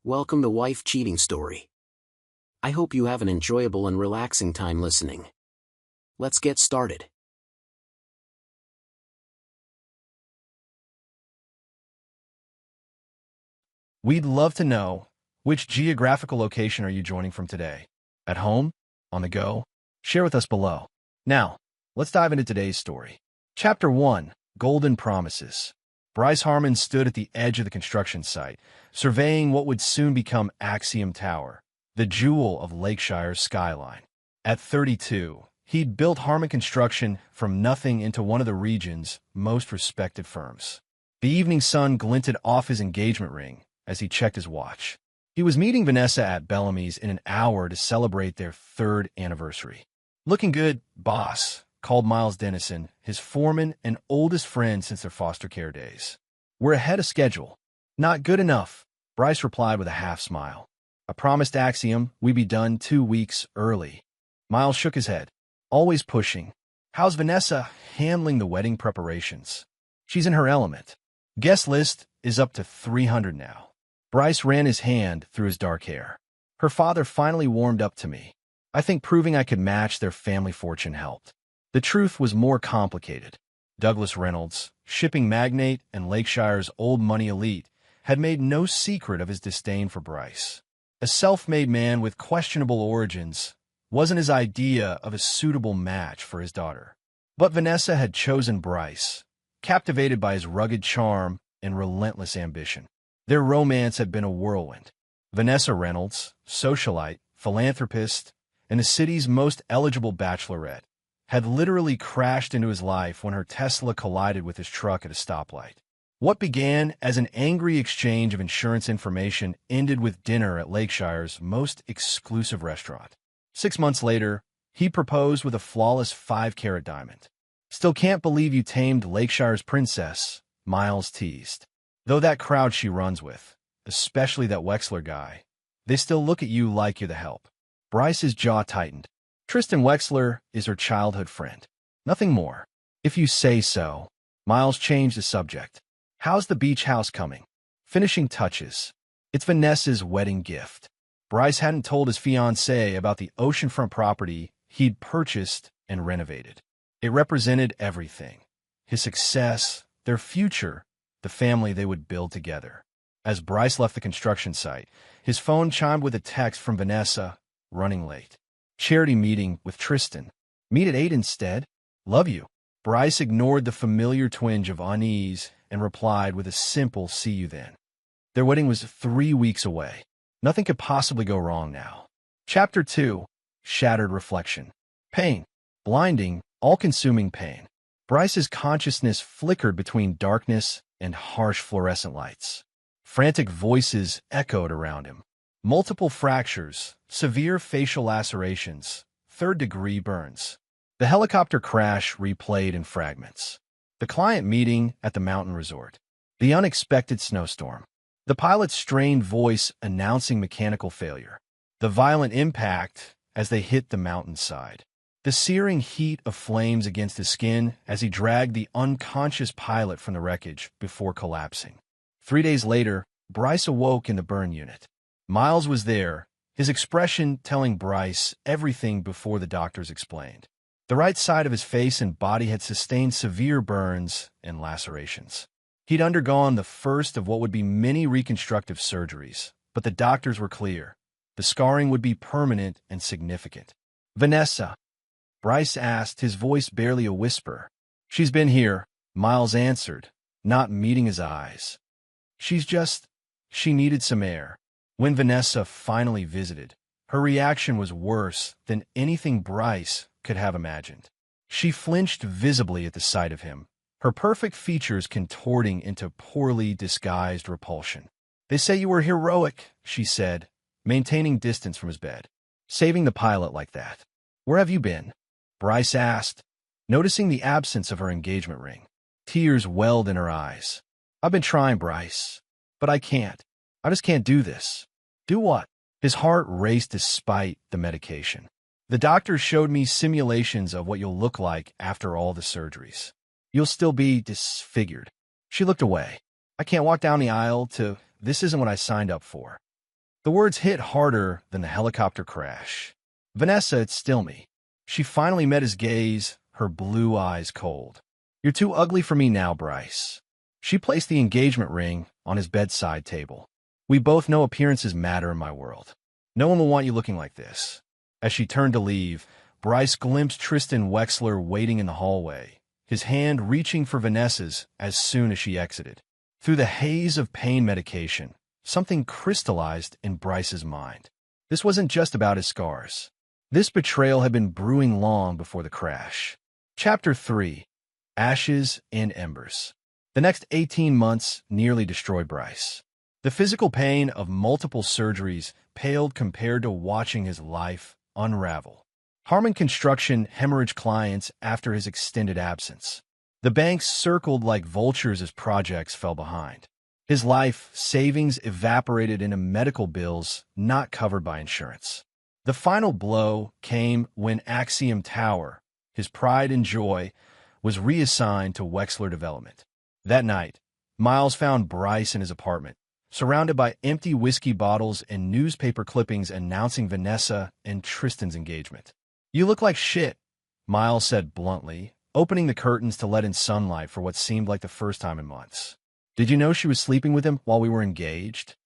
Welcome to Wife Cheating Story. I hope you have an enjoyable and relaxing time listening. Let's get started. We'd love to know, which geographical location are you joining from today? At home? On the go? Share with us below. Now, let's dive into today's story. Chapter 1, Golden Promises. Bryce Harmon stood at the edge of the construction site, surveying what would soon become Axiom Tower, the jewel of Lakeshire's skyline. At 32, he'd built Harmon Construction from nothing into one of the region's most respected firms. The evening sun glinted off his engagement ring as he checked his watch. He was meeting Vanessa at Bellamy's in an hour to celebrate their 3rd anniversary. "Looking good, boss," called Miles Dennison, his foreman and oldest friend since their foster care days. "We're ahead of schedule." "Not good enough," Bryce replied with a half-smile. "I promised Axiom we'd be done 2 weeks early." Miles shook his head. "Always pushing." "How's Vanessa handling the wedding preparations?" "She's in her element. Guest list is up to 300 now." Bryce ran his hand through his dark hair. "Her father finally warmed up to me. I think proving I could match their family fortune helped." The truth was more complicated. Douglas Reynolds, shipping magnate and Lakeshire's old money elite, had made no secret of his disdain for Bryce. A self-made man with questionable origins wasn't his idea of a suitable match for his daughter. But Vanessa had chosen Bryce, captivated by his rugged charm and relentless ambition. Their romance had been a whirlwind. Vanessa Reynolds, socialite, philanthropist, and the city's most eligible bachelorette, had literally crashed into his life when her Tesla collided with his truck at a stoplight. What began as an angry exchange of insurance information ended with dinner at Lakeshire's most exclusive restaurant. 6 months later, he proposed with a flawless 5-carat diamond. "Still can't believe you tamed Lakeshire's princess," Miles teased. "Though that crowd she runs with, especially that Wexler guy, they still look at you like you're the help." Bryce's jaw tightened. "Tristan Wexler is her childhood friend. Nothing more." "If you say so." Miles changed the subject. "How's the beach house coming?" "Finishing touches. It's Vanessa's wedding gift." Bryce hadn't told his fiancée about the oceanfront property he'd purchased and renovated. It represented everything: his success, their future, the family they would build together. As Bryce left the construction site, his phone chimed with a text from Vanessa, "Running late. Charity meeting with Tristan. Meet at 8 instead. Love you." Bryce ignored the familiar twinge of unease and replied with a simple "see you then." Their wedding was 3 weeks away. Nothing could possibly go wrong now. Chapter 2, Shattered Reflection. Pain. Blinding, all-consuming pain. Bryce's consciousness flickered between darkness and harsh fluorescent lights. Frantic voices echoed around him. Multiple fractures, severe facial lacerations, 3rd-degree burns. The helicopter crash replayed in fragments. The client meeting at the mountain resort. The unexpected snowstorm. The pilot's strained voice announcing mechanical failure. The violent impact as they hit the mountainside. The searing heat of flames against his skin as he dragged the unconscious pilot from the wreckage before collapsing. 3 days later, Bryce awoke in the burn unit. Miles was there, his expression telling Bryce everything before the doctors explained. The right side of his face and body had sustained severe burns and lacerations. He'd undergone the first of what would be many reconstructive surgeries, but the doctors were clear. The scarring would be permanent and significant. "Vanessa?" Bryce asked, his voice barely a whisper. "She's been here," Miles answered, not meeting his eyes. She needed some air." When Vanessa finally visited, her reaction was worse than anything Bryce could have imagined. She flinched visibly at the sight of him, her perfect features contorting into poorly disguised repulsion. "They say you were heroic," she said, maintaining distance from his bed. "Saving the pilot like that. Where have you been?" Bryce asked, noticing the absence of her engagement ring. Tears welled in her eyes. "I've been trying, Bryce, but I can't. I just can't do this." "Do what?" His heart raced despite the medication. "The doctors showed me simulations of what you'll look like after all the surgeries. You'll still be disfigured." She looked away. "I can't walk down the aisle to, this isn't what I signed up for." The words hit harder than the helicopter crash. Vanessa, it's still me. She finally met his gaze, her blue eyes cold. You're too ugly for me now, Bryce. She placed the engagement ring on his bedside table. We both know appearances matter in my world. No one will want you looking like this. As she turned to leave, Bryce glimpsed Tristan Wexler waiting in the hallway, his hand reaching for Vanessa's as soon as she exited. Through the haze of pain medication, something crystallized in Bryce's mind. This wasn't just about his scars. This betrayal had been brewing long before the crash. Chapter 3. Ashes and Embers. The next 18 months nearly destroyed Bryce. The physical pain of multiple surgeries paled compared to watching his life unravel. Harmon Construction hemorrhaged clients after his extended absence. The banks circled like vultures as projects fell behind. His life savings evaporated into medical bills not covered by insurance. The final blow came when Axiom Tower, his pride and joy, was reassigned to Wexler Development. That night, Miles found Bryce in his apartment, surrounded by empty whiskey bottles and newspaper clippings announcing Vanessa and Tristan's engagement. You look like shit, Miles said bluntly, opening the curtains to let in sunlight for what seemed like the first time in months. Did you know she was sleeping with him while we were engaged?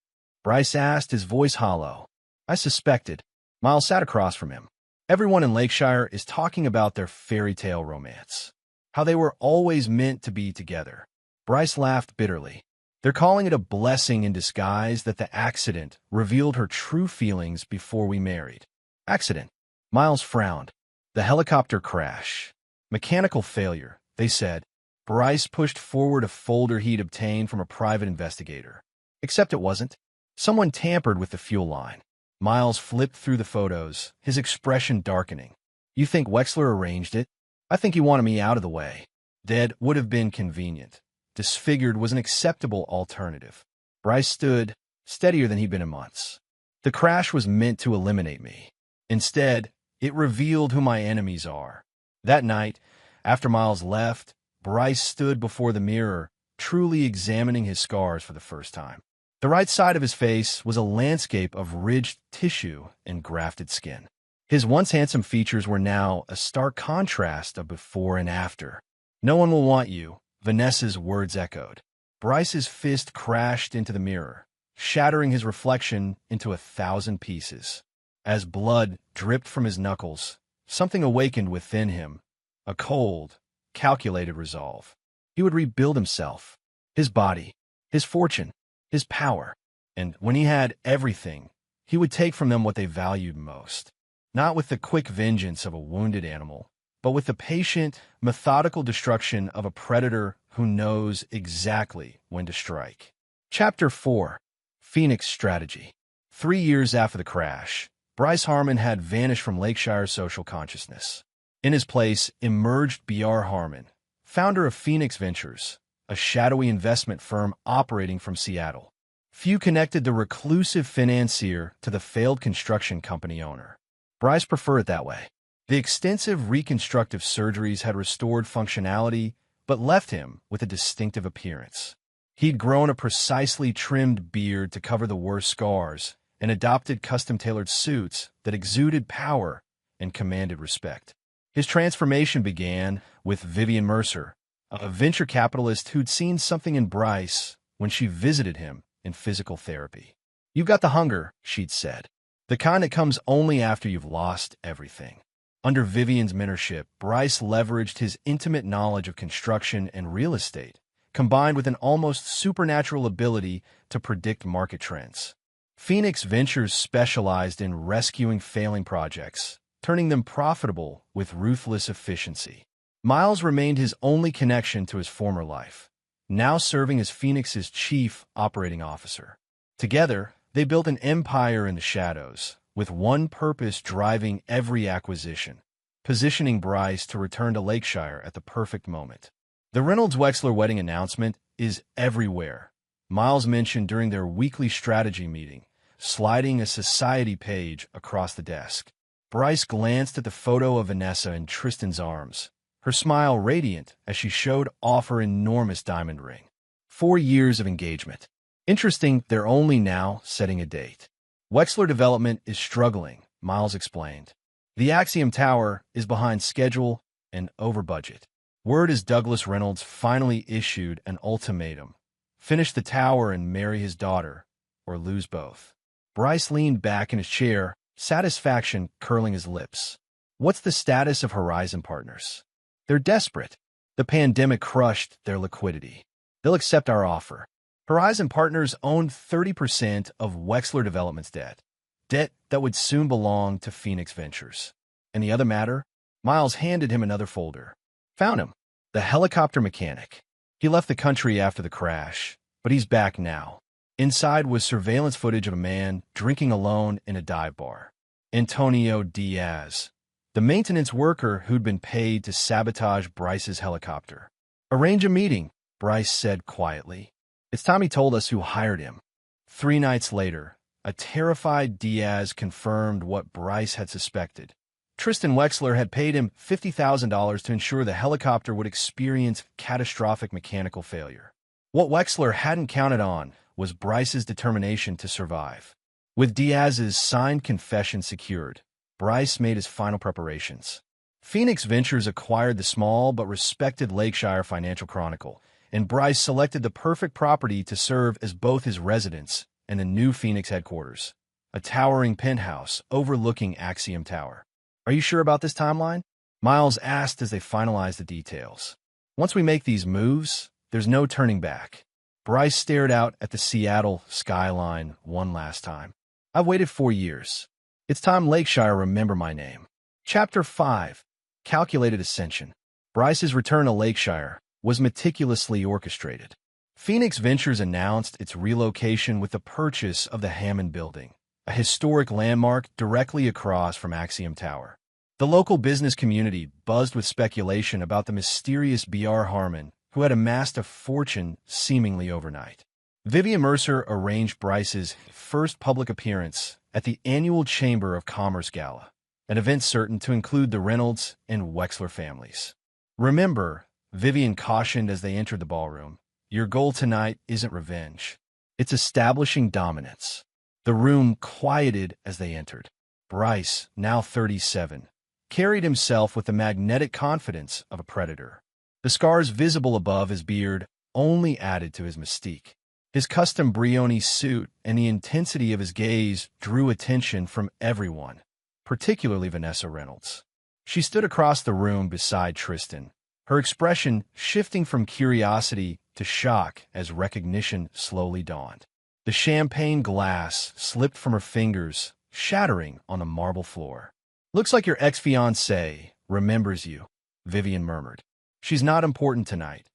Bryce asked, his voice hollow. I suspected. Miles sat across from him. Everyone in Lakeshire is talking about their fairy tale romance. How they were always meant to be together. Bryce laughed bitterly. They're calling it a blessing in disguise that the accident revealed her true feelings before we married. Accident. Miles frowned. The helicopter crash. Mechanical failure, they said. Bryce pushed forward a folder he'd obtained from a private investigator. Except it wasn't. Someone tampered with the fuel line. Miles flipped through the photos, his expression darkening. You think Wexler arranged it? I think he wanted me out of the way. Dead would have been convenient. Disfigured was an acceptable alternative. Bryce stood, steadier than he'd been in months. The crash was meant to eliminate me. Instead, it revealed who my enemies are. That night, after Miles left, Bryce stood before the mirror, truly examining his scars for the first time. The right side of his face was a landscape of ridged tissue and grafted skin. His once handsome features were now a stark contrast of before and after. No one will want you, Vanessa's words echoed. Bryce's fist crashed into the mirror, shattering his reflection into 1,000 pieces. As blood dripped from his knuckles, something awakened within him, a cold, calculated resolve. He would rebuild himself, his body, his fortune, his power, and when he had everything, he would take from them what they valued most. Not with the quick vengeance of a wounded animal, but with the patient, methodical destruction of a predator who knows exactly when to strike. Chapter 4. Phoenix Strategy. 3 years after the crash, Bryce Harmon had vanished from Lakeshire's social consciousness. In his place emerged B.R. Harmon, founder of Phoenix Ventures, a shadowy investment firm operating from Seattle. Few connected the reclusive financier to the failed construction company owner. Bryce preferred it that way. The extensive reconstructive surgeries had restored functionality, but left him with a distinctive appearance. He'd grown a precisely trimmed beard to cover the worst scars and adopted custom-tailored suits that exuded power and commanded respect. His transformation began with Vivian Mercer, a venture capitalist who'd seen something in Bryce when she visited him in physical therapy. You've got the hunger, she'd said. The kind that comes only after you've lost everything. Under Vivian's mentorship, Bryce leveraged his intimate knowledge of construction and real estate, combined with an almost supernatural ability to predict market trends. Phoenix Ventures specialized in rescuing failing projects, turning them profitable with ruthless efficiency. Miles remained his only connection to his former life, now serving as Phoenix's chief operating officer. Together, they built an empire in the shadows, with one purpose driving every acquisition, positioning Bryce to return to Lakeshire at the perfect moment. The Reynolds-Wexler wedding announcement is everywhere. Miles mentioned during their weekly strategy meeting, sliding a society page across the desk. Bryce glanced at the photo of Vanessa in Tristan's arms, her smile radiant as she showed off her enormous diamond ring. 4 years of engagement. Interesting, they're only now setting a date. Wexler Development is struggling, Miles explained. The Axiom Tower is behind schedule and over budget. Word is Douglas Reynolds finally issued an ultimatum. Finish the tower and marry his daughter, or lose both. Bryce leaned back in his chair, satisfaction curling his lips. What's the status of Horizon Partners? They're desperate. The pandemic crushed their liquidity. They'll accept our offer. Horizon Partners owned 30% of Wexler Development's debt that would soon belong to Phoenix Ventures. And the other matter? Miles handed him another folder. Found him. The helicopter mechanic. He left the country after the crash, but he's back now. Inside was surveillance footage of a man drinking alone in a dive bar. Antonio Diaz, the maintenance worker who'd been paid to sabotage Bryce's helicopter. Arrange a meeting, Bryce said quietly. It's time he told us who hired him. 3 nights later, a terrified Diaz confirmed what Bryce had suspected. Tristan Wexler had paid him $50,000 to ensure the helicopter would experience catastrophic mechanical failure. What Wexler hadn't counted on was Bryce's determination to survive. With Diaz's signed confession secured, Bryce made his final preparations. Phoenix Ventures acquired the small but respected Lakeshire Financial Chronicle, and Bryce selected the perfect property to serve as both his residence and the new Phoenix headquarters, a towering penthouse overlooking Axiom Tower. Are you sure about this timeline? Miles asked as they finalized the details. Once we make these moves, there's no turning back. Bryce stared out at the Seattle skyline one last time. I've waited 4 years. It's time Lakeshire remember my name. Chapter 5. Calculated Ascension. Bryce's return to Lakeshire was meticulously orchestrated. Phoenix Ventures announced its relocation with the purchase of the Hammond Building, a historic landmark directly across from Axiom Tower. The local business community buzzed with speculation about the mysterious B.R. Harmon, who had amassed a fortune seemingly overnight. Vivian Mercer arranged Bryce's first public appearance at the annual Chamber of Commerce Gala, an event certain to include the Reynolds and Wexler families. Remember, Vivian cautioned as they entered the ballroom, your goal tonight isn't revenge. It's establishing dominance. The room quieted as they entered. Bryce, now 37, carried himself with the magnetic confidence of a predator. The scars visible above his beard only added to his mystique. His custom Brioni suit and the intensity of his gaze drew attention from everyone, particularly Vanessa Reynolds. She stood across the room beside Tristan, her expression shifting from curiosity to shock as recognition slowly dawned. The champagne glass slipped from her fingers, shattering on the marble floor. Looks like your ex-fiancée remembers you, Vivian murmured. She's not important tonight,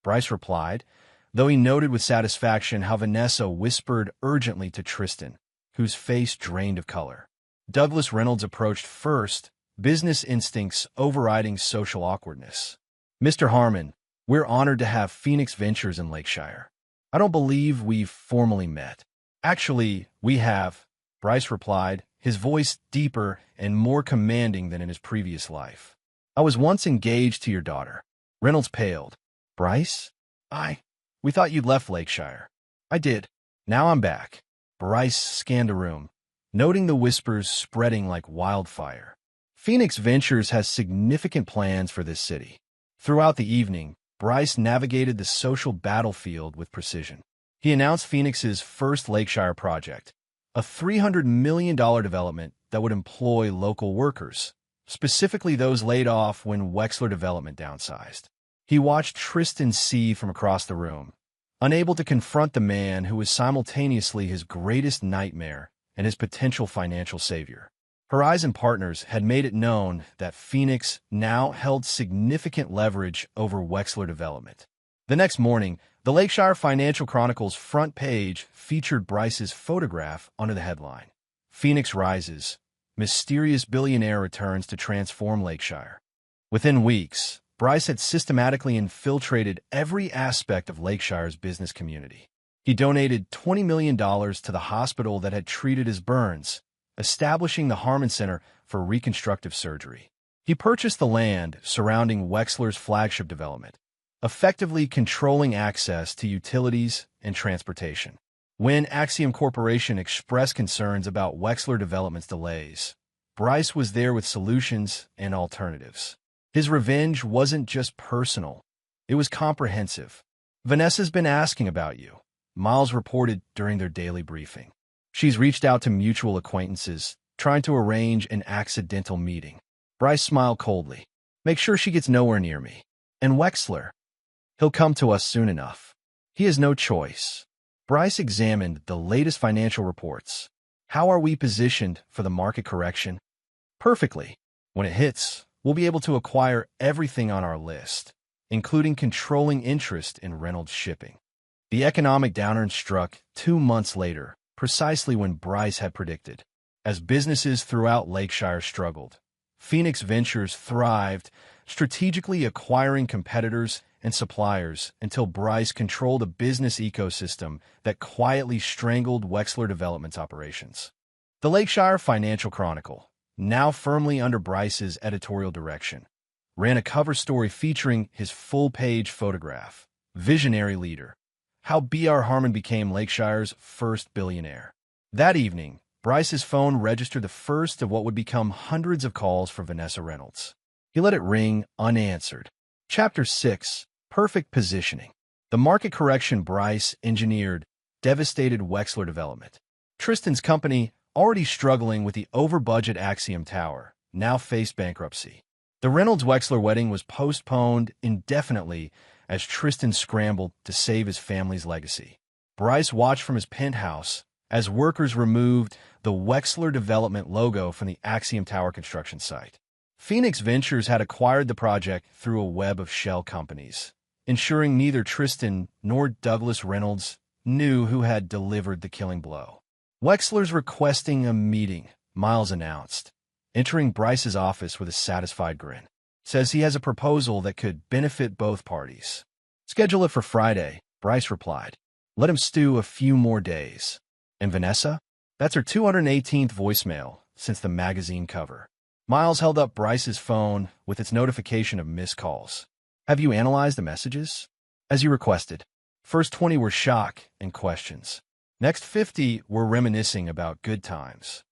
Bryce replied, though he noted with satisfaction how Vanessa whispered urgently to Tristan, whose face drained of color. Douglas Reynolds approached first, business instincts overriding social awkwardness. Mr. Harmon, we're honored to have Phoenix Ventures in Lakeshire. I don't believe we've formally met. Actually, we have, Bryce replied, his voice deeper and more commanding than in his previous life. I was once engaged to your daughter. Reynolds paled. Bryce? We thought you'd left Lakeshire. I did. Now I'm back. Bryce scanned the room, noting the whispers spreading like wildfire. Phoenix Ventures has significant plans for this city. Throughout the evening, Bryce navigated the social battlefield with precision. He announced Phoenix's first Lakeshire project, a $300 million development that would employ local workers, specifically those laid off when Wexler Development downsized. He watched Tristan see from across the room, unable to confront the man who was simultaneously his greatest nightmare and his potential financial savior. Horizon Partners had made it known that Phoenix now held significant leverage over Wexler Development. The next morning, the Lakeshire Financial Chronicle's front page featured Bryce's photograph under the headline, Phoenix Rises, Mysterious Billionaire Returns to Transform Lakeshire. Within weeks, Bryce had systematically infiltrated every aspect of Lakeshire's business community. He donated $20 million to the hospital that had treated his burns, establishing the Harmon Center for Reconstructive Surgery. He purchased the land surrounding Wexler's flagship development, effectively controlling access to utilities and transportation. When Axiom Corporation expressed concerns about Wexler Development's delays, Bryce was there with solutions and alternatives. His revenge wasn't just personal, it was comprehensive. "Vanessa's been asking about you," Miles reported during their daily briefing. "She's reached out to mutual acquaintances, trying to arrange an accidental meeting." Bryce smiled coldly. "Make sure she gets nowhere near me. And Wexler, he'll come to us soon enough. He has no choice." Bryce examined the latest financial reports. "How are we positioned for the market correction?" "Perfectly. When it hits, we'll be able to acquire everything on our list, including controlling interest in Reynolds Shipping." The economic downturn struck 2 months later, precisely when Bryce had predicted. As businesses throughout Lakeshire struggled, Phoenix Ventures thrived, strategically acquiring competitors and suppliers until Bryce controlled a business ecosystem that quietly strangled Wexler Development's operations. The Lakeshire Financial Chronicle, now firmly under Bryce's editorial direction, ran a cover story featuring his full-page photograph, "Visionary Leader: How B.R. Harmon Became Lakeshire's First Billionaire." That evening, Bryce's phone registered the first of what would become hundreds of calls for Vanessa Reynolds. He let it ring unanswered. Chapter 6: Perfect Positioning. The market correction Bryce engineered devastated Wexler Development. Tristan's company, already struggling with the over-budget Axiom Tower, now faced bankruptcy. The Reynolds-Wexler wedding was postponed indefinitely as Tristan scrambled to save his family's legacy. Bryce watched from his penthouse as workers removed the Wexler Development logo from the Axiom Tower construction site. Phoenix Ventures had acquired the project through a web of shell companies, ensuring neither Tristan nor Douglas Reynolds knew who had delivered the killing blow. "Wexler's requesting a meeting," Miles announced, entering Bryce's office with a satisfied grin. "Says he has a proposal that could benefit both parties." "Schedule it for Friday," Bryce replied. "Let him stew a few more days." "And Vanessa?" "That's her 218th voicemail since the magazine cover." Miles held up Bryce's phone with its notification of missed calls. "Have you analyzed the messages?" "As you requested. First 20 were shock and questions. Next 50 were reminiscing about good times.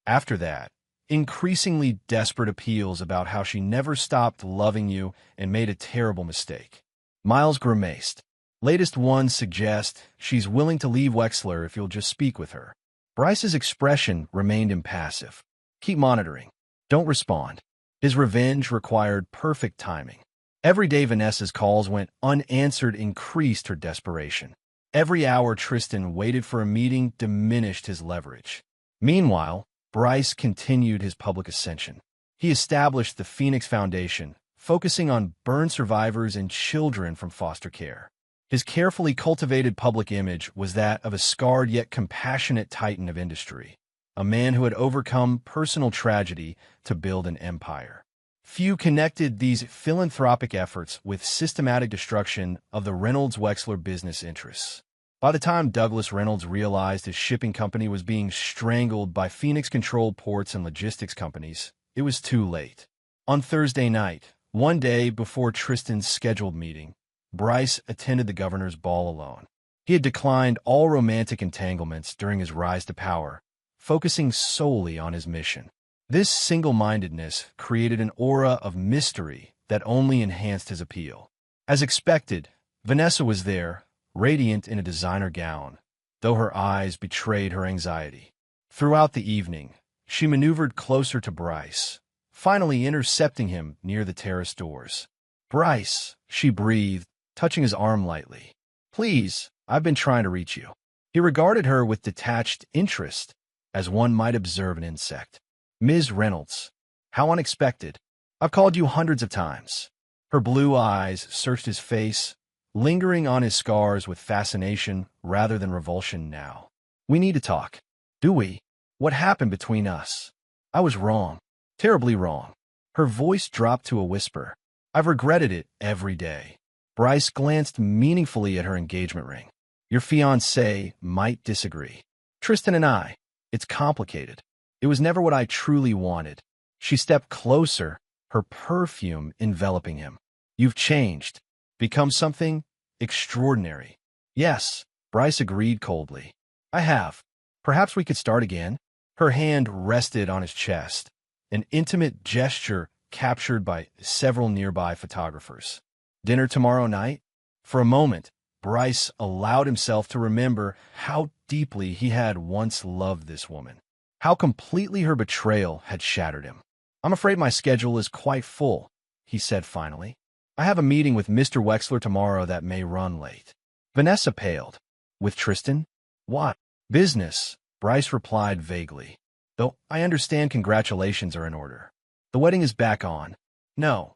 After that, increasingly desperate appeals about how she never stopped loving you and made a terrible mistake." Miles grimaced. "Latest ones suggest she's willing to leave Wexler if you'll just speak with her." Bryce's expression remained impassive. "Keep monitoring. Don't respond." His revenge required perfect timing. Every day Vanessa's calls went unanswered increased her desperation. Every hour Tristan waited for a meeting diminished his leverage. Meanwhile, Bryce continued his public ascension. He established the Phoenix Foundation, focusing on burn survivors and children from foster care. His carefully cultivated public image was that of a scarred yet compassionate titan of industry, a man who had overcome personal tragedy to build an empire. Few connected these philanthropic efforts with systematic destruction of the Reynolds-Wexler business interests. By the time Douglas Reynolds realized his shipping company was being strangled by Phoenix-controlled ports and logistics companies, it was too late. On Thursday night, one day before Tristan's scheduled meeting, Bryce attended the governor's ball alone. He had declined all romantic entanglements during his rise to power, focusing solely on his mission. This single-mindedness created an aura of mystery that only enhanced his appeal. As expected, Vanessa was there, radiant in a designer gown, though her eyes betrayed her anxiety. Throughout the evening, she maneuvered closer to Bryce, finally intercepting him near the terrace doors. "Bryce," she breathed, touching his arm lightly. "Please, I've been trying to reach you." He regarded her with detached interest, as one might observe an insect. "Ms. Reynolds, how unexpected. I've called you hundreds of times." Her blue eyes searched his face, lingering on his scars with fascination rather than revulsion now. "We need to talk." "Do we? What happened between us?" "I was wrong. Terribly wrong." Her voice dropped to a whisper. "I've regretted it every day." Bryce glanced meaningfully at her engagement ring. "Your fiancé might disagree. Tristan and I, it's complicated. It was never what I truly wanted." She stepped closer, her perfume enveloping him. "You've changed. Become something extraordinary." "Yes," Bryce agreed coldly. I have. Perhaps we could start again? Her hand rested on his chest, an intimate gesture captured by several nearby photographers. Dinner tomorrow night? For a moment, Bryce allowed himself to remember how deeply he had once loved this woman, how completely her betrayal had shattered him. I'm afraid my schedule is quite full, he said finally. I have a meeting with Mr. Wexler tomorrow that may run late. Vanessa paled. With Tristan? What? Business, Bryce replied vaguely. Though I understand congratulations are in order. The wedding is back on. No.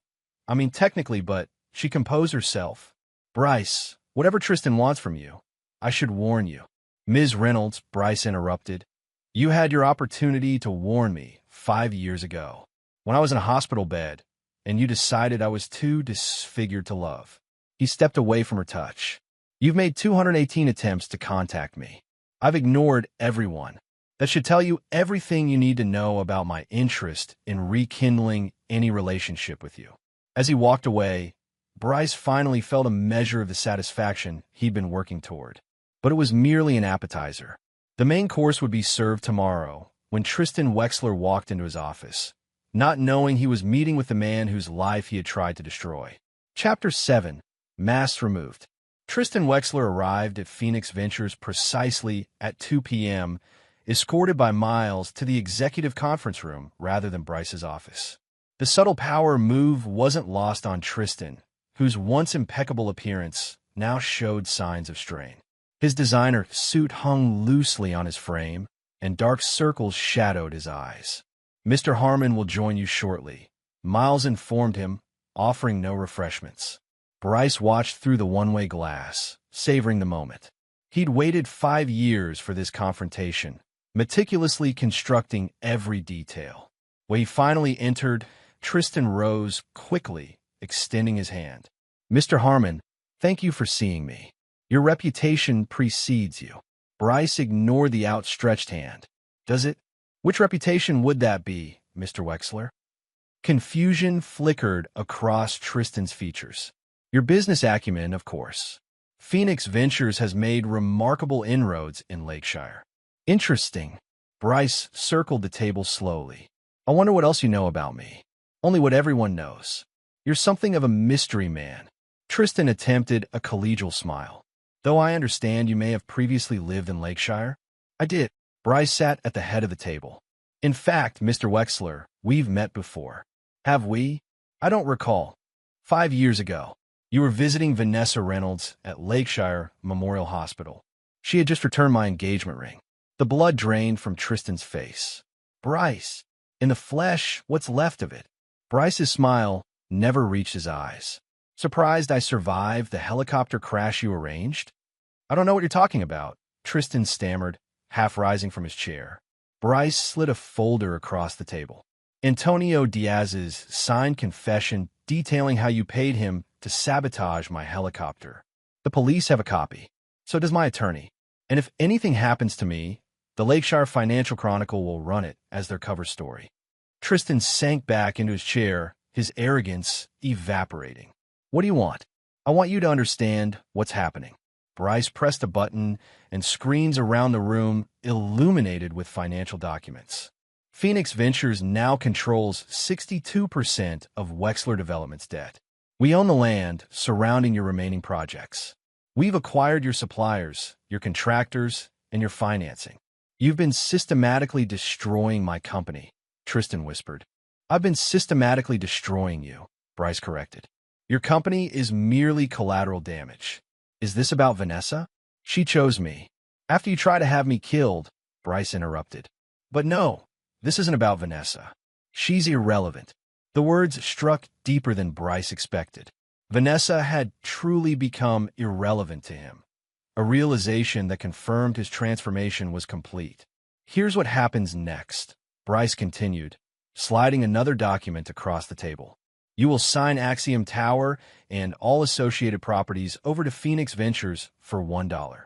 I mean technically, but she composed herself. Bryce, whatever Tristan wants from you, I should warn you. Ms. Reynolds, Bryce interrupted. You had your opportunity to warn me 5 years ago, when I was in a hospital bed, and you decided I was too disfigured to love. He stepped away from her touch. You've made 218 attempts to contact me. I've ignored everyone. That should tell you everything you need to know about my interest in rekindling any relationship with you. As he walked away, Bryce finally felt a measure of the satisfaction he'd been working toward. But it was merely an appetizer. The main course would be served tomorrow when Tristan Wexler walked into his office, not knowing he was meeting with the man whose life he had tried to destroy. Chapter 7. Masks Removed. Tristan Wexler arrived at Phoenix Ventures precisely at 2 p.m., escorted by Miles to the executive conference room rather than Bryce's office. The subtle power move wasn't lost on Tristan, whose once impeccable appearance now showed signs of strain. His designer suit hung loosely on his frame, and dark circles shadowed his eyes. Mr. Harmon will join you shortly, Miles informed him, offering no refreshments. Bryce watched through the one-way glass, savoring the moment. He'd waited 5 years for this confrontation, meticulously constructing every detail. When he finally entered, Tristan rose quickly, extending his hand. Mr. Harmon, thank you for seeing me. Your reputation precedes you. Bryce ignored the outstretched hand. Does it? Which reputation would that be, Mr. Wexler? Confusion flickered across Tristan's features. Your business acumen, of course. Phoenix Ventures has made remarkable inroads in Lakeshire. Interesting. Bryce circled the table slowly. I wonder what else you know about me. Only what everyone knows. You're something of a mystery man. Tristan attempted a collegial smile. Though I understand you may have previously lived in Lakeshire. I did. Bryce sat at the head of the table. In fact, Mr. Wexler, we've met before. Have we? I don't recall. 5 years ago. You were visiting Vanessa Reynolds at Lakeshire Memorial Hospital. She had just returned my engagement ring. The blood drained from Tristan's face. Bryce, in the flesh, what's left of it? Bryce's smile never reached his eyes. Surprised I survived the helicopter crash you arranged? I don't know what you're talking about, Tristan stammered, half rising from his chair. Bryce slid a folder across the table. Antonio Diaz's signed confession detailing how you paid him to sabotage my helicopter. The police have a copy. So does my attorney. And if anything happens to me, the Lakeshire Financial Chronicle will run it as their cover story. Tristan sank back into his chair, his arrogance evaporating. What do you want? I want you to understand what's happening. Bryce pressed a button, and screens around the room illuminated with financial documents. Phoenix Ventures now controls 62% of Wexler Development's debt. We own the land surrounding your remaining projects. We've acquired your suppliers, your contractors, and your financing. You've been systematically destroying my company, Tristan whispered. I've been systematically destroying you, Bryce corrected. Your company is merely collateral damage. Is this about Vanessa? She chose me. After you try to have me killed, Bryce interrupted. But no, this isn't about Vanessa. She's irrelevant. The words struck deeper than Bryce expected. Vanessa had truly become irrelevant to him. A realization that confirmed his transformation was complete. Here's what happens next, Bryce continued, sliding another document across the table. You will sign Axiom Tower and all associated properties over to Phoenix Ventures for $1.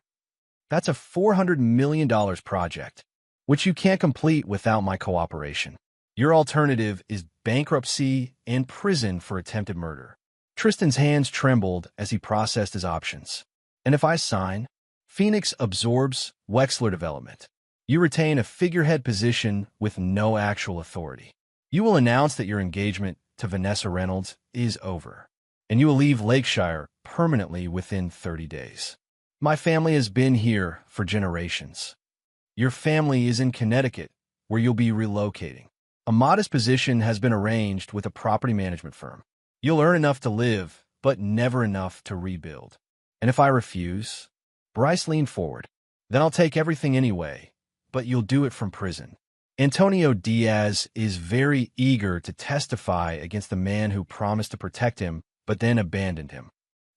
That's a $400 million project, which you can't complete without my cooperation. Your alternative is bankruptcy and prison for attempted murder. Tristan's hands trembled as he processed his options. And if I sign? Phoenix absorbs Wexler development. You retain a figurehead position with no actual authority. You will announce that your engagement to Vanessa Reynolds is over, and you will leave Lakeshire permanently within 30 days. My family has been here for generations. Your family is in Connecticut, where you'll be relocating. A modest position has been arranged with a property management firm. You'll earn enough to live, but never enough to rebuild. And if I refuse? Bryce leaned forward. Then I'll take everything anyway, but you'll do it from prison. Antonio Diaz is very eager to testify against the man who promised to protect him, but then abandoned him.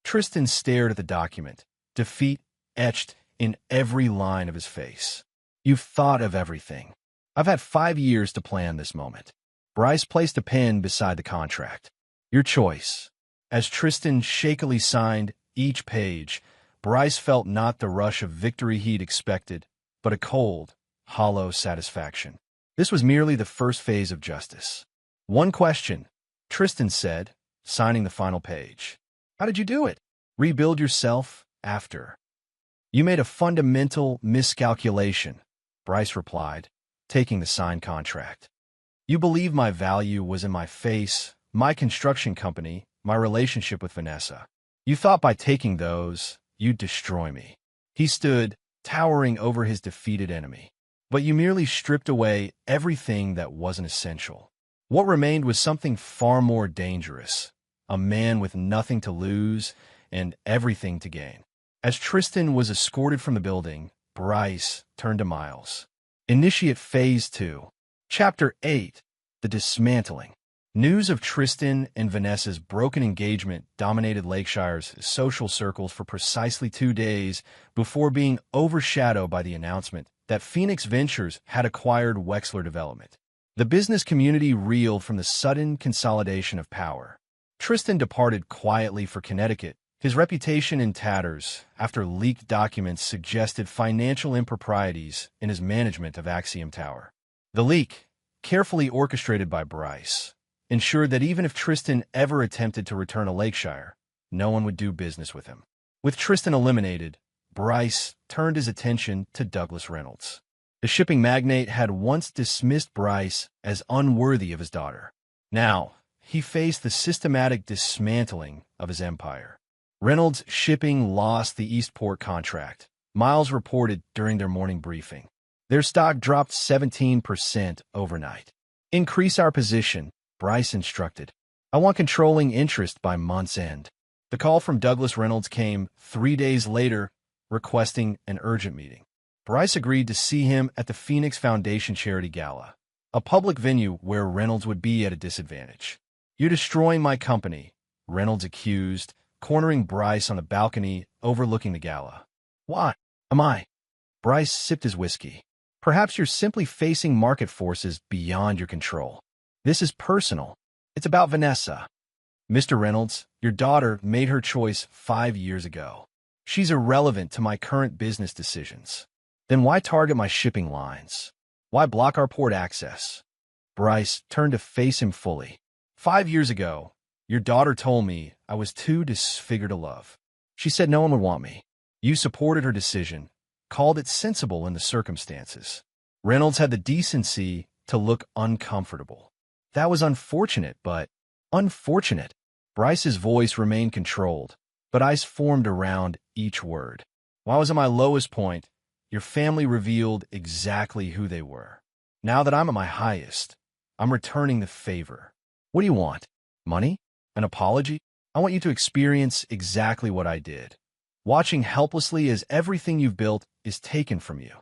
Tristan stared at the document, defeat etched in every line of his face. You've thought of everything. I've had 5 years to plan this moment. Bryce placed a pen beside the contract. Your choice. As Tristan shakily signed each page, Bryce felt not the rush of victory he'd expected, but a cold, hollow satisfaction. This was merely the first phase of justice. One question, Tristan said, signing the final page. How did you do it? Rebuild yourself after. You made a fundamental miscalculation, Bryce replied, taking the signed contract. You believe my value was in my face, my construction company, my relationship with Vanessa. You thought by taking those, you'd destroy me. He stood, towering over his defeated enemy. But you merely stripped away everything that wasn't essential. What remained was something far more dangerous, a man with nothing to lose and everything to gain. As Tristan was escorted from the building, Bryce turned to Miles. Initiate Phase 2. Chapter 8. The Dismantling. News of Tristan and Vanessa's broken engagement dominated Lakeshire's social circles for precisely 2 days before being overshadowed by the announcement that Phoenix Ventures had acquired Wexler Development. The business community reeled from the sudden consolidation of power. Tristan departed quietly for Connecticut, his reputation in tatters after leaked documents suggested financial improprieties in his management of Axiom Tower. The leak, carefully orchestrated by Bryce, ensured that even if Tristan ever attempted to return to Lakeshire, no one would do business with him. With Tristan eliminated, Bryce turned his attention to Douglas Reynolds. The shipping magnate had once dismissed Bryce as unworthy of his daughter. Now, he faced the systematic dismantling of his empire. Reynolds Shipping lost the Eastport contract, Miles reported during their morning briefing. Their stock dropped 17% overnight. Increase our position, Bryce instructed. I want controlling interest by month's end. The call from Douglas Reynolds came 3 days later, requesting an urgent meeting. Bryce agreed to see him at the Phoenix Foundation Charity Gala, a public venue where Reynolds would be at a disadvantage. You're destroying my company, Reynolds accused, cornering Bryce on a balcony overlooking the gala. Why? Am I? Bryce sipped his whiskey. Perhaps you're simply facing market forces beyond your control. This is personal. It's about Vanessa. Mr. Reynolds, your daughter made her choice 5 years ago. She's irrelevant to my current business decisions. Then why target my shipping lines? Why block our port access? Bryce turned to face him fully. 5 years ago, your daughter told me I was too disfigured to love. She said no one would want me. You supported her decision, called it sensible in the circumstances. Reynolds had the decency to look uncomfortable. That was unfortunate, but unfortunate. Bryce's voice remained controlled, but eyes formed around each word. While I was at my lowest point, your family revealed exactly who they were. Now that I'm at my highest, I'm returning the favor. What do you want? Money? An apology? I want you to experience exactly what I did. Watching helplessly as everything you've built is taken from you.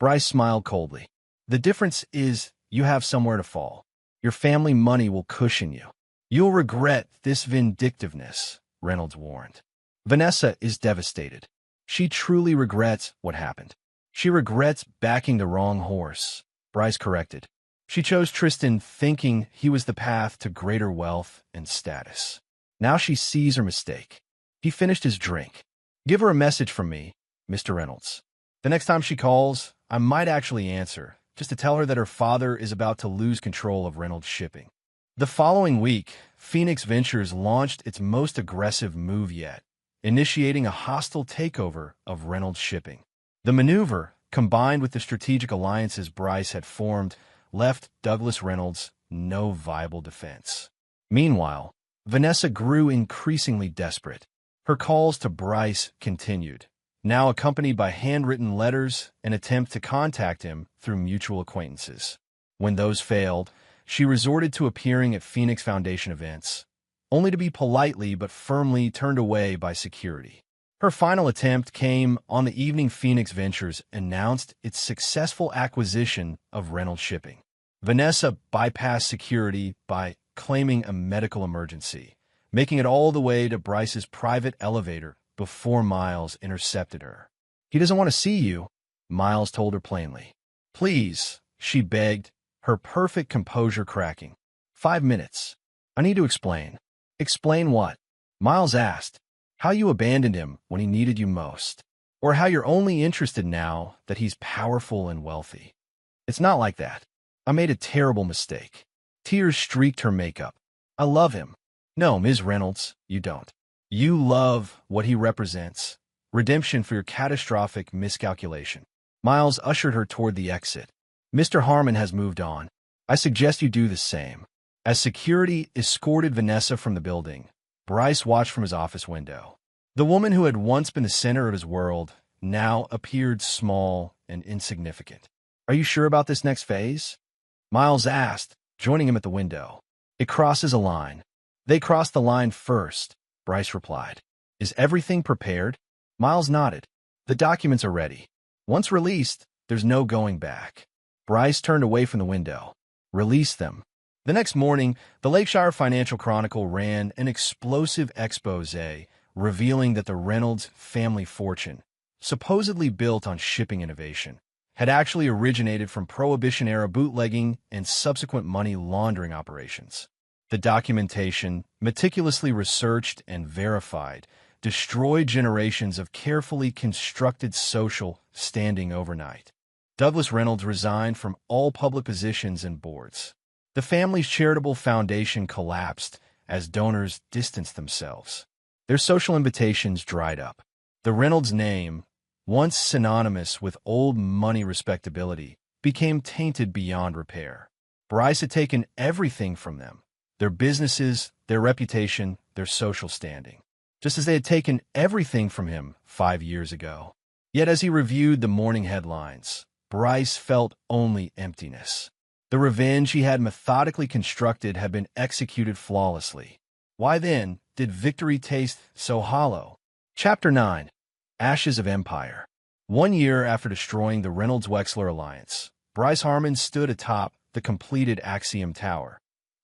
Bryce smiled coldly. The difference is you have somewhere to fall. Your family money will cushion you. You'll regret this vindictiveness, Reynolds warned. Vanessa is devastated. She truly regrets what happened. She regrets backing the wrong horse, Bryce corrected. She chose Tristan thinking he was the path to greater wealth and status. Now she sees her mistake. He finished his drink. Give her a message from me, Mr. Reynolds. The next time she calls, I might actually answer, just to tell her that her father is about to lose control of Reynolds Shipping. The following week, Phoenix Ventures launched its most aggressive move yet, initiating a hostile takeover of Reynolds Shipping. The maneuver, combined with the strategic alliances Bryce had formed, left Douglas Reynolds no viable defense. Meanwhile, Vanessa grew increasingly desperate. Her calls to Bryce continued, now accompanied by handwritten letters and attempts to contact him through mutual acquaintances. When those failed, she resorted to appearing at Phoenix Foundation events, only to be politely but firmly turned away by security. Her final attempt came on the evening Phoenix Ventures announced its successful acquisition of Reynolds Shipping. Vanessa bypassed security by claiming a medical emergency, making it all the way to Bryce's private elevator before Miles intercepted her. "He doesn't want to see you," Miles told her plainly. "Please," she begged, her perfect composure cracking. "5 minutes. I need to explain." "Explain what?" Miles asked. "How you abandoned him when he needed you most. Or how you're only interested now that he's powerful and wealthy." "It's not like that. I made a terrible mistake." Tears streaked her makeup. "I love him." "No, Ms. Reynolds, you don't. You love what he represents. Redemption for your catastrophic miscalculation." Miles ushered her toward the exit. "Mr. Harmon has moved on. I suggest you do the same." As security escorted Vanessa from the building, Bryce watched from his office window. The woman who had once been the center of his world now appeared small and insignificant. "Are you sure about this next phase?" Miles asked, joining him at the window. "It crosses a line." "They crossed the line first," Bryce replied. "Is everything prepared?" Miles nodded. "The documents are ready. Once released, there's no going back." Bryce turned away from the window. "Release them." The next morning, the Lakeshire Financial Chronicle ran an explosive expose revealing that the Reynolds family fortune, supposedly built on shipping innovation, had actually originated from Prohibition-era bootlegging and subsequent money laundering operations. The documentation, meticulously researched and verified, destroyed generations of carefully constructed social standing overnight. Douglas Reynolds resigned from all public positions and boards. The family's charitable foundation collapsed as donors distanced themselves. Their social invitations dried up. The Reynolds name, once synonymous with old money respectability, became tainted beyond repair. Bryce had taken everything from them: their businesses, their reputation, their social standing, just as they had taken everything from him 5 years ago. Yet as he reviewed the morning headlines, Bryce felt only emptiness. The revenge he had methodically constructed had been executed flawlessly. Why then did victory taste so hollow? Chapter 9. Ashes of Empire. 1 year after destroying the Reynolds-Wexler alliance, Bryce Harmon stood atop the completed Axiom Tower,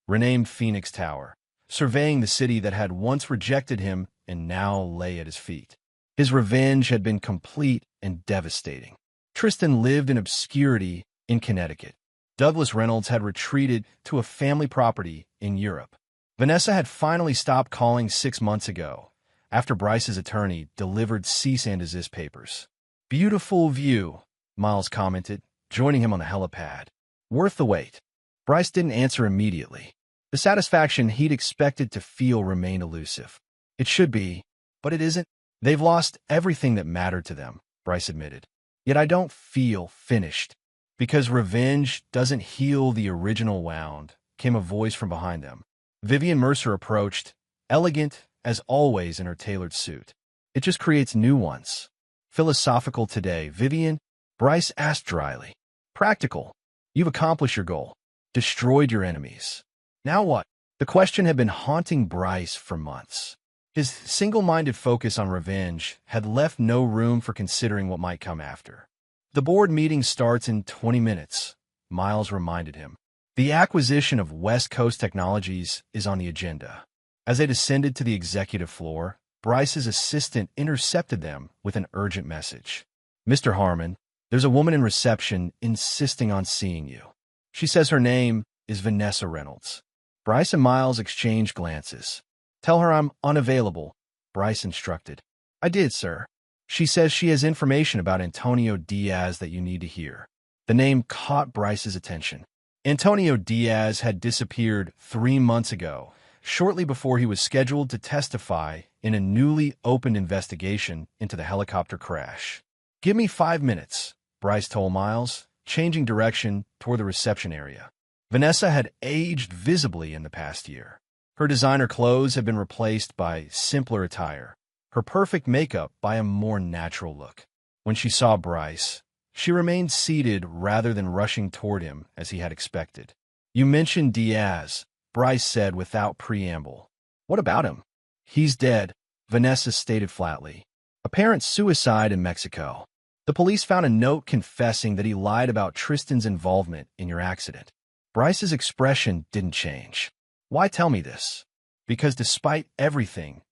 renamed Phoenix Tower, surveying the city that had once rejected him and now lay at his feet. His revenge had been complete and devastating. Tristan lived in obscurity in Connecticut. Douglas Reynolds had retreated to a family property in Europe. Vanessa had finally stopped calling 6 months ago, after Bryce's attorney delivered cease and desist papers. "Beautiful view," Miles commented, joining him on the helipad. "Worth the wait." Bryce didn't answer immediately. The satisfaction he'd expected to feel remained elusive. "It should be, but it isn't." "They've lost everything that mattered to them," Bryce admitted. "Yet I don't feel finished." "Because revenge doesn't heal the original wound," came a voice from behind them. Vivian Mercer approached, elegant as always in her tailored suit. "It just creates new ones." "Philosophical today, Vivian?" Bryce asked dryly. "Practical. You've accomplished your goal. Destroyed your enemies. Now what?" The question had been haunting Bryce for months. His single-minded focus on revenge had left no room for considering what might come after. "The board meeting starts in 20 minutes, Miles reminded him. "The acquisition of West Coast Technologies is on the agenda." As they descended to the executive floor, Bryce's assistant intercepted them with an urgent message. "Mr. Harmon, there's a woman in reception insisting on seeing you. She says her name is Vanessa Reynolds." Bryce and Miles exchanged glances. "Tell her I'm unavailable," Bryce instructed. "I did, sir. She says she has information about Antonio Diaz that you need to hear." The name caught Bryce's attention. Antonio Diaz had disappeared 3 months ago, shortly before he was scheduled to testify in a newly opened investigation into the helicopter crash. "Give me 5 minutes," Bryce told Miles, changing direction toward the reception area. Vanessa had aged visibly in the past year. Her designer clothes had been replaced by simpler attire, her perfect makeup by a more natural look. When she saw Bryce, she remained seated rather than rushing toward him as he had expected. "You mentioned Diaz," Bryce said without preamble. "What about him?" "He's dead," Vanessa stated flatly. "Apparent suicide in Mexico. The police found a note confessing that he lied about Tristan's involvement in your accident." Bryce's expression didn't change. "Why tell me this?" "Because despite everything,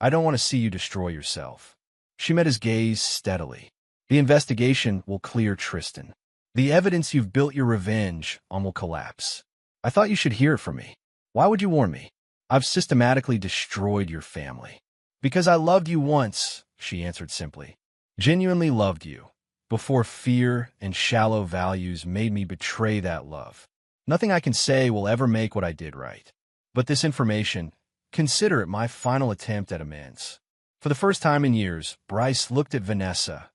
I don't want to see you destroy yourself." She met his gaze steadily. "The investigation will clear Tristan. The evidence you've built your revenge on will collapse. I thought you should hear it from me. Why would you warn me? I've systematically destroyed your family." "Because I loved you once," she answered simply. "Genuinely loved you, before fear and shallow values made me betray that love. Nothing I can say will ever make what I did right. But this information, consider it my final attempt at amends." For the first time in years, Bryce looked at Vanessa,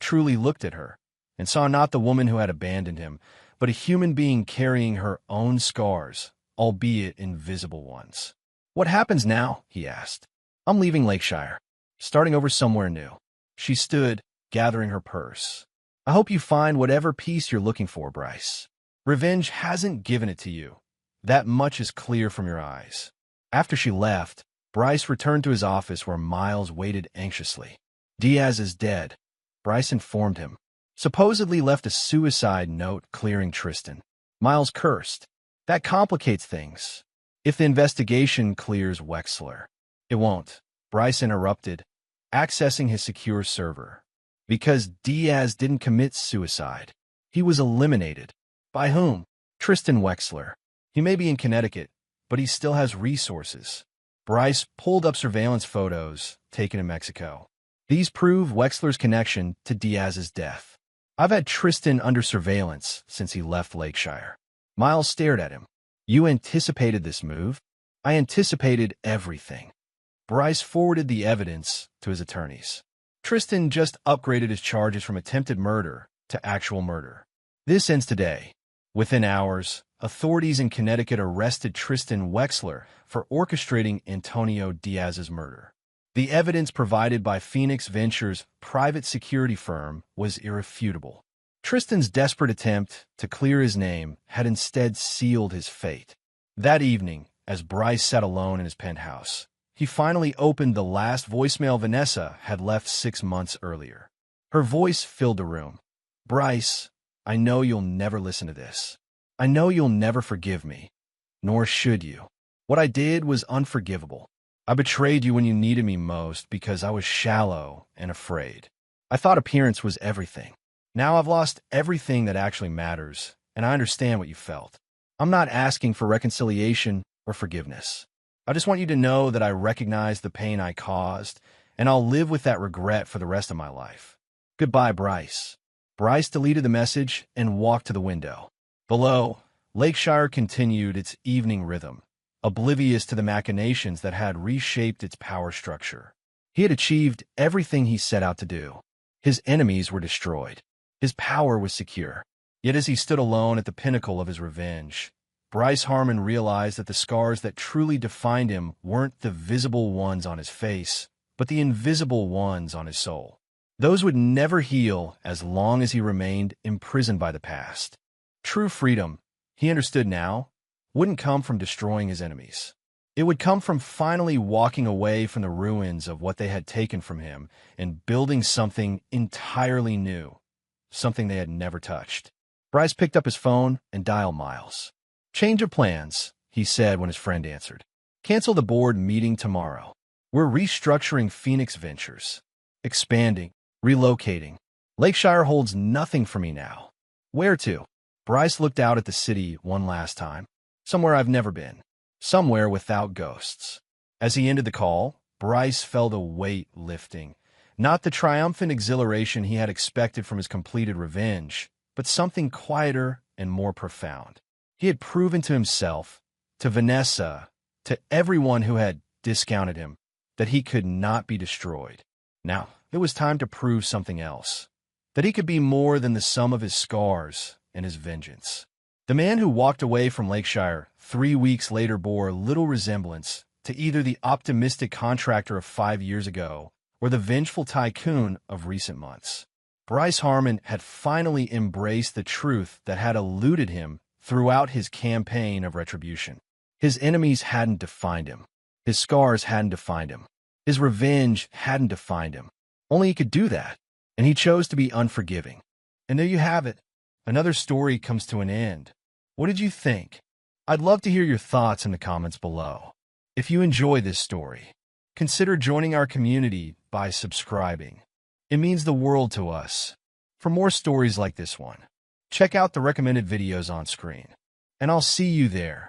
truly looked at her, and saw not the woman who had abandoned him, but a human being carrying her own scars, albeit invisible ones. "What happens now?" he asked. "I'm leaving Lakeshire, starting over somewhere new." She stood, gathering her purse. "I hope you find whatever peace you're looking for, Bryce. Revenge hasn't given it to you. That much is clear from your eyes." After she left, Bryce returned to his office where Miles waited anxiously. "Diaz is dead," Bryce informed him. "Supposedly left a suicide note clearing Tristan." Miles cursed. "That complicates things. If the investigation clears Wexler." "It won't," Bryce interrupted, accessing his secure server. "Because Diaz didn't commit suicide. He was eliminated." "By whom?" "Tristan Wexler. He may be in Connecticut, but he still has resources." Bryce pulled up surveillance photos taken in Mexico. "These prove Wexler's connection to Diaz's death. I've had Tristan under surveillance since he left Lakeshire." Miles stared at him. "You anticipated this move?" "I anticipated everything." Bryce forwarded the evidence to his attorneys. "Tristan just upgraded his charges from attempted murder to actual murder. This ends today." Within hours, authorities in Connecticut arrested Tristan Wexler for orchestrating Antonio Diaz's murder. The evidence provided by Phoenix Ventures' private security firm was irrefutable. Tristan's desperate attempt to clear his name had instead sealed his fate. That evening, as Bryce sat alone in his penthouse, he finally opened the last voicemail Vanessa had left 6 months earlier. Her voice filled the room. "Bryce, I know you'll never listen to this. I know you'll never forgive me, nor should you. What I did was unforgivable. I betrayed you when you needed me most because I was shallow and afraid. I thought appearance was everything. Now I've lost everything that actually matters, and I understand what you felt. I'm not asking for reconciliation or forgiveness. I just want you to know that I recognize the pain I caused, and I'll live with that regret for the rest of my life. Goodbye, Bryce." Bryce deleted the message and walked to the window. Below, Lakeshire continued its evening rhythm, oblivious to the machinations that had reshaped its power structure. He had achieved everything he set out to do. His enemies were destroyed. His power was secure. Yet as he stood alone at the pinnacle of his revenge, Bryce Harmon realized that the scars that truly defined him weren't the visible ones on his face, but the invisible ones on his soul. Those would never heal as long as he remained imprisoned by the past. True freedom, he understood now, wouldn't come from destroying his enemies. It would come from finally walking away from the ruins of what they had taken from him and building something entirely new, something they had never touched. Bryce picked up his phone and dialed Miles. "Change of plans," he said when his friend answered. "Cancel the board meeting tomorrow. We're restructuring Phoenix Ventures, expanding, relocating. Lakeshire holds nothing for me now." "Where to?" Bryce looked out at the city one last time. "Somewhere I've never been. Somewhere without ghosts." As he ended the call, Bryce felt a weight lifting. Not the triumphant exhilaration he had expected from his completed revenge, but something quieter and more profound. He had proven to himself, to Vanessa, to everyone who had discounted him, that he could not be destroyed. Now, it was time to prove something else, that he could be more than the sum of his scars and his vengeance. The man who walked away from Lakeshire 3 weeks later bore little resemblance to either the optimistic contractor of 5 years ago or the vengeful tycoon of recent months. Bryce Harmon had finally embraced the truth that had eluded him throughout his campaign of retribution. His enemies hadn't defined him. His scars hadn't defined him. His revenge hadn't defined him. Only he could do that, and he chose to be unforgiving. And there you have it. Another story comes to an end. What did you think? I'd love to hear your thoughts in the comments below. If you enjoy this story, consider joining our community by subscribing. It means the world to us. For more stories like this one, check out the recommended videos on screen, and I'll see you there.